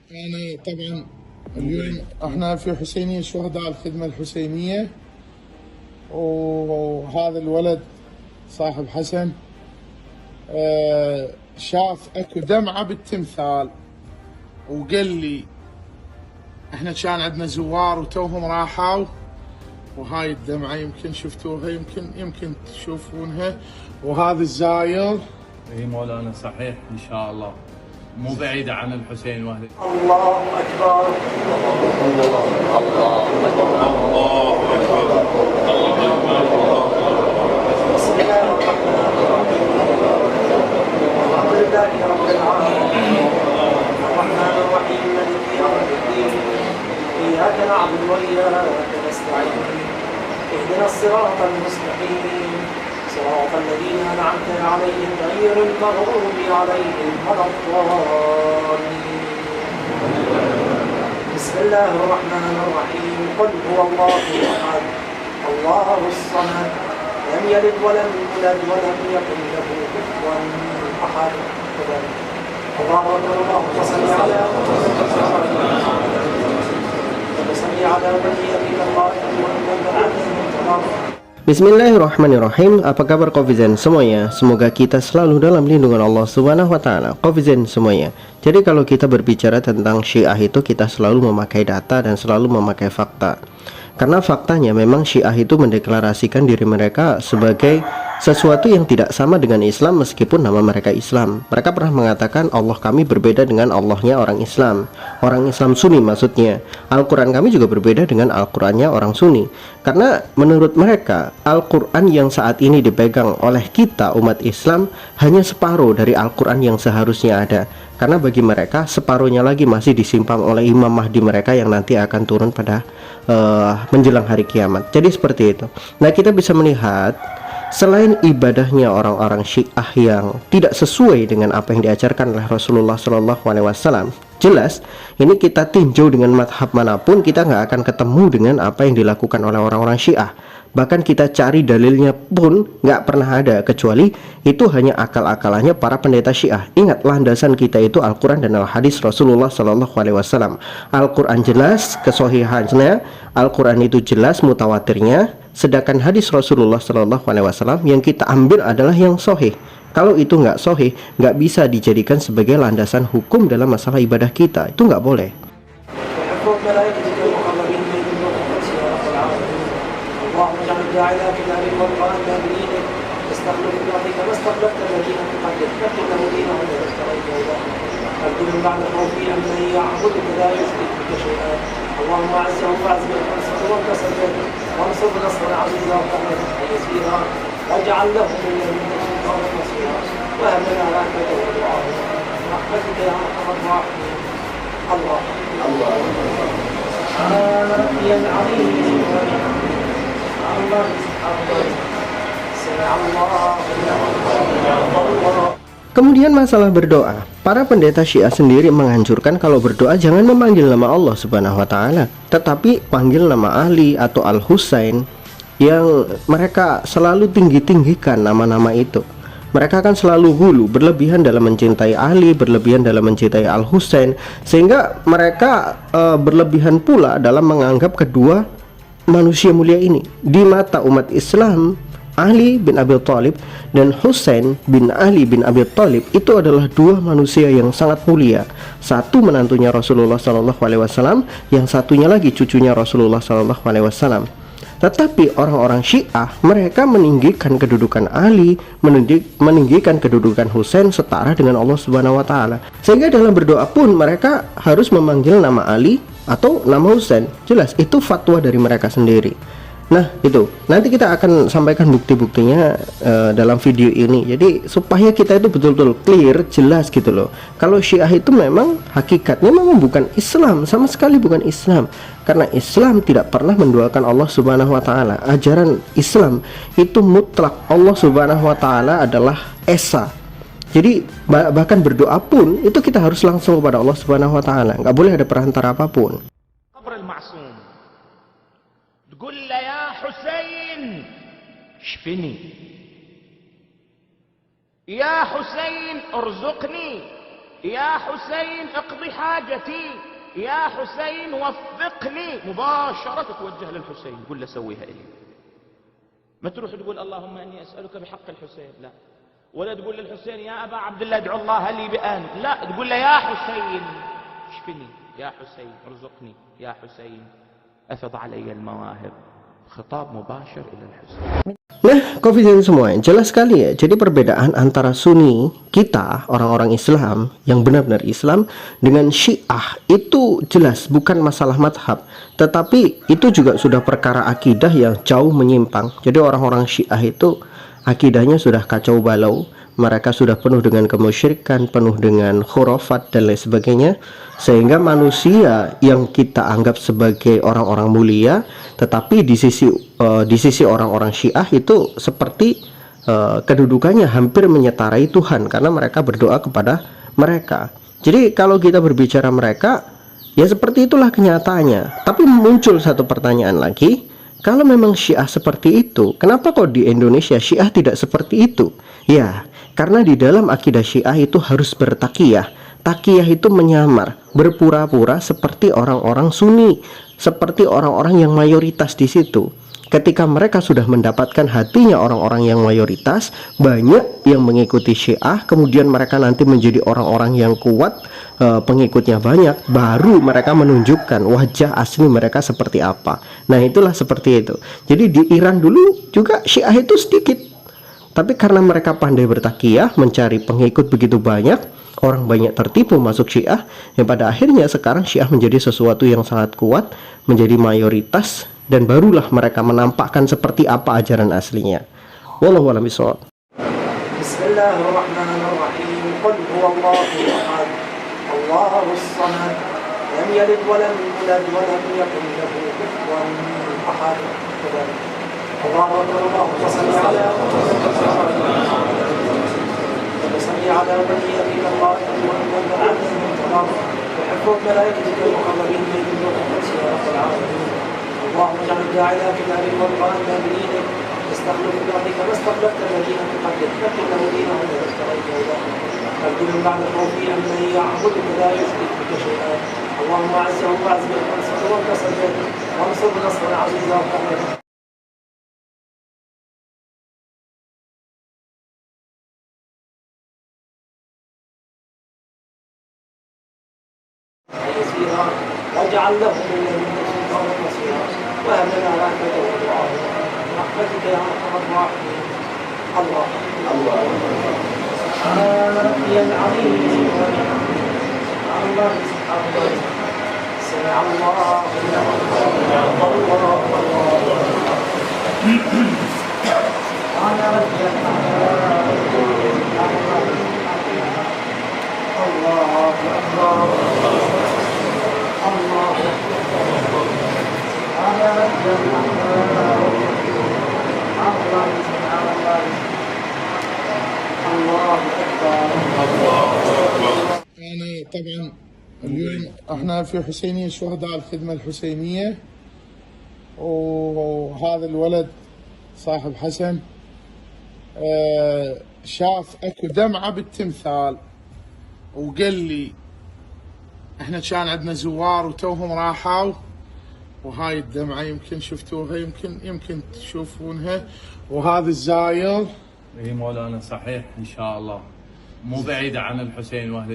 أنا طبعا اليوم احنا في حسينية شهداء الخدمة الحسينية، وهذا الولد صاحب حسن شاف اكو دمعة بالتمثال وقال لي احنا كان عندنا زوار وتوهم راحوا، وهاي الدمعة يمكن شفتوها، يمكن تشوفونها، وهذا الزاير. اي مولانا صحيح ان شاء الله، مو بعيدة عن الحسين واهله. الله أكبر الله أكبر الله أكبر بسم الله الرحمن الرحيم الحمد لله رب العالمين الرحمن الرحيم مالك يوم الدين إياك نعبد وإياك نستعين اهدنا الصراط المستقيم صراط الذين أنعمت عليهم غير المغضوب عليهم ولا الضالين. بسم الله الرحمن الرحيم قل هو الله أحد الله الصمد لم يلد ولم يولد ولم يكن له كفوا أحد. الله أكبر اللهم صل على ولي أبيك الله محمد عبده. Bismillahirrahmanirrahim. Apa kabar Kofizen semuanya? Semoga kita selalu dalam lindungan Allah Subhanahu wa taala. Kofizen semuanya. Jadi kalau kita berbicara tentang Syiah itu, kita selalu memakai data dan selalu memakai fakta. Karena faktanya memang Syiah itu mendeklarasikan diri mereka sebagai sesuatu yang tidak sama dengan Islam meskipun nama mereka Islam. Mereka pernah mengatakan Allah kami berbeda dengan Allahnya orang Islam. Orang Islam Sunni maksudnya. Al-Quran kami juga berbeda dengan Al-Qurannya orang Sunni. Karena menurut mereka Al-Quran yang saat ini dipegang oleh kita umat Islam hanya separuh dari Al-Quran yang seharusnya ada. Karena bagi mereka separuhnya lagi masih disimpan oleh Imam Mahdi mereka yang nanti akan turun pada menjelang hari kiamat. Jadi seperti itu. Nah, kita bisa melihat selain ibadahnya orang-orang Syiah yang tidak sesuai dengan apa yang diajarkan oleh Rasulullah SAW, jelas ini kita tinjau dengan madhab manapun kita nggak akan ketemu dengan apa yang dilakukan oleh orang-orang Syiah. Bahkan kita cari dalilnya pun nggak pernah ada, kecuali itu hanya akal-akalannya para pendeta Syiah. Ingat, landasan kita itu Al-Quran dan Al-Hadis Rasulullah SAW. Al-Quran jelas kesohihannya, Al-Quran itu jelas mutawatirnya, sedangkan hadis Rasulullah SAW yang kita ambil adalah yang sohih. Kalau itu nggak sohih, nggak bisa dijadikan sebagai landasan hukum dalam masalah ibadah kita. Itu nggak boleh. اللهم اجعل الداعي الى كتابك والقران بدينك استخلف برحمتك كما استخلفت الذين من قبلك فاتقوا دينهم ولا اشتريته فاكتب من بعد خوفي ان من يعبدك لا يشرك بك شيئا. اللهم اعزهم فاعز به وانصر به وانصر نصرا عزيزا وقوه يسيرا واجعل لهم من لدنك سلطانا نصيرا وهب لنا رحمتك ودعاء برحمتك يا ارحم الراحمين. الله الله سبحان ربي العظيم Kemudian masalah berdoa, para pendeta Syiah sendiri menganjurkan kalau berdoa jangan memanggil nama Allah Subhanahu wa taala, tetapi panggil nama Ali atau Al-Husain yang mereka selalu tinggi-tinggikan nama-nama itu. Mereka akan selalu hulu, berlebihan dalam mencintai Ali, berlebihan dalam mencintai Al-Husain, sehingga mereka berlebihan pula dalam menganggap kedua manusia mulia ini. Di mata umat Islam, Ali bin Abi Thalib dan Husain bin Ali bin Abi Thalib itu adalah dua manusia yang sangat mulia. Satu menantunya Rasulullah SAW, yang satunya lagi cucunya Rasulullah SAW. Tetapi orang-orang Syiah mereka meninggikan kedudukan Ali, meninggikan kedudukan Husain setara dengan Allah Subhanahu wa taala. Sehingga dalam berdoa pun mereka harus memanggil nama Ali atau nama Husain. Jelas itu fatwa dari mereka sendiri. Nah, itu nanti kita akan sampaikan bukti-buktinya dalam video ini. Jadi supaya kita itu betul-betul clear, jelas gitu loh. Kalau Syiah itu memang hakikatnya memang bukan Islam, sama sekali bukan Islam. Karena Islam tidak pernah menduakan Allah Subhanahu wa taala. Ajaran Islam itu mutlak, Allah Subhanahu wa taala adalah esa. Jadi bahkan berdoa pun itu kita harus langsung kepada Allah Subhanahu wa taala. Nggak boleh ada perantara apapun. تقول له يا حسين اشفني يا حسين ارزقني يا حسين اقضي حاجتي، يا حسين وفق لي، مباشرة تتوجه للحسين قل له سويها إلي. ما تروح تقول اللهم إني أسألك بحق الحسين، لا. ولا تقول للحسين يا أبا عبد الله ادعو الله لي بآن، لا، تقول له يا حسين اشفني، يا حسين ارزقني، يا حسين أفض علي المواهب. خطاب مباشر إلى الحسين. Nah, Covizen semua, jelas sekali ya. Jadi perbedaan antara Sunni kita, orang-orang Islam yang benar-benar Islam, dengan Syiah itu jelas bukan masalah madhab, tetapi itu juga sudah perkara akidah yang jauh menyimpang. Jadi orang-orang Syiah itu akidahnya sudah kacau balau, mereka sudah penuh dengan kemusyrikan, penuh dengan khurafat dan lain sebagainya, sehingga manusia yang kita anggap sebagai orang-orang mulia, tetapi di sisi orang-orang Syiah itu seperti kedudukannya hampir menyetarai Tuhan karena mereka berdoa kepada mereka. Jadi kalau kita berbicara mereka, ya seperti itulah kenyataannya. Tapi muncul satu pertanyaan lagi, kalau memang Syiah seperti itu, kenapa kok di Indonesia Syiah tidak seperti itu? Ya, karena di dalam akidah Syiah itu harus bertakiyah. Takiyah itu menyamar, berpura-pura seperti orang-orang Sunni, seperti orang-orang yang mayoritas di situ. Ketika mereka sudah mendapatkan hatinya orang-orang yang mayoritas, banyak yang mengikuti Syiah, kemudian mereka nanti menjadi orang-orang yang kuat, pengikutnya banyak, baru mereka menunjukkan wajah asli mereka seperti apa. Nah, itulah seperti itu. Jadi di Iran dulu juga Syiah itu sedikit, tapi karena mereka pandai bertakiyah, mencari pengikut begitu banyak, orang banyak tertipu masuk Syiah, yang pada akhirnya sekarang Syiah menjadi sesuatu yang sangat kuat, menjadi mayoritas, dan barulah mereka menampakkan seperti apa ajaran aslinya. Wallahu a'lam bishawab. Bismillahirrahmanirrahim. Qul huwallahu ahad, Allahus samad, lam yalid wa lam yulad wa lam yakul lahu kufuwan ahad. Allahu akbar, Allahumma shalli ala وصل على بنيتك الله وانت عبد المنتظر وحفظ ملائكتك المقربين من جنودك يا رب العالمين. اللهم اجعل الداعي الى كتابك والقران بدينك استخلف برحمتك ما استخلفت الذين من قبلك فكن له دينهم الذي اشتريت اليه فالدين بعد خوفي ان من يعبدك لا يشرك بك شيئا. اللهم اعزهم واعز من انصر وانتصر به وانصر نصرا عزيزا وقويا. واجعل لهم من لدنك سلطانا نصيرا وهب لنا رحمة ودعاء برحمتك يا ارحم الراحمين. الله الله سبحان ربي العظيم سبحان الله سبحان الله سمع الله الله سبحان ربي الله أكبر الله على يعني طبعا اليوم احنا في حسينية شهداء الخدمة الحسينية، وهذا الولد صاحب حسن شاف اكو دمعة بالتمثال وقال لي احنا كان عندنا زوار وتوهم راحوا، وهاي الدمعة يمكن شفتوها، يمكن تشوفونها، وهذا الزاير. اي مولانا صحيح ان شاء الله، مو بعيدة عن الحسين واهل